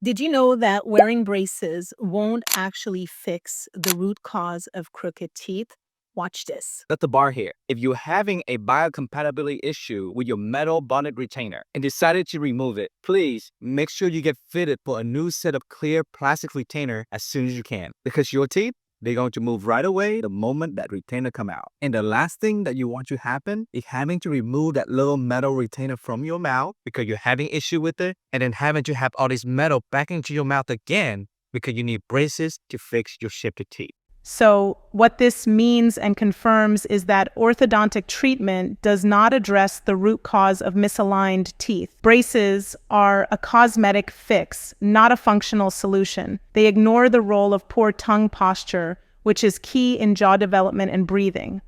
Did you know that wearing braces won't actually fix the root cause of crooked teeth? Watch this. That's the bar here. If you're having a biocompatibility issue with your metal bonded retainer and decided to remove it, please make sure you get fitted for a new set of clear plastic retainer as soon as you can. Because your teeth, they're going to move right away the moment that retainer come out. And the last thing that you want to happen is having to remove that little metal retainer from your mouth because you're having issue with it, and then having to have all this metal back into your mouth again because you need braces to fix your shifted teeth. So, what this means and confirms is that orthodontic treatment does not address the root cause of misaligned teeth. Braces are a cosmetic fix, not a functional solution. They ignore the role of poor tongue posture, which is key in jaw development and breathing.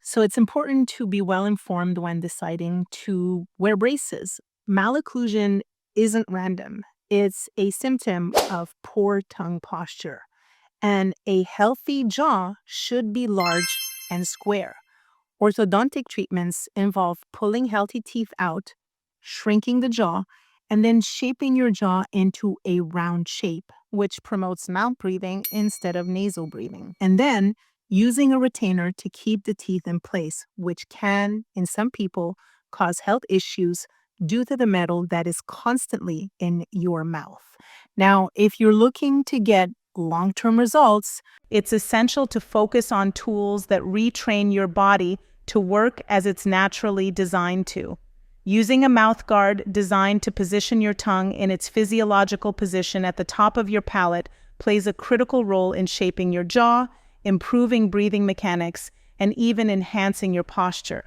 So it's important to be well informed when deciding to wear braces. Malocclusion isn't random. It's a symptom of poor tongue posture. And a healthy jaw should be large and square. Orthodontic treatments involve pulling healthy teeth out, shrinking the jaw, and then shaping your jaw into a round shape, which promotes mouth breathing instead of nasal breathing. And then using a retainer to keep the teeth in place, which can, in some people, cause health issues due to the metal that is constantly in your mouth. Now, if you're looking to get long-term results, It's essential to focus on tools that retrain your body to work as it's naturally designed to. Using a mouth guard designed to position your tongue in its physiological position at the top of your palate plays a critical role in shaping your jaw, improving breathing mechanics, and even enhancing your posture.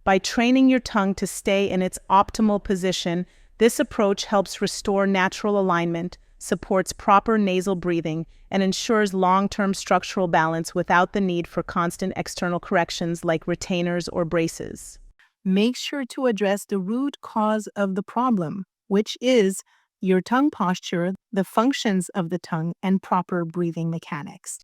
By training your tongue to stay in its optimal position, this approach helps restore natural alignment, supports proper nasal breathing, and ensures long-term structural balance without the need for constant external corrections like retainers or braces. make sure to address the root cause of the problem, which is your tongue posture, the functions of the tongue, and proper breathing mechanics.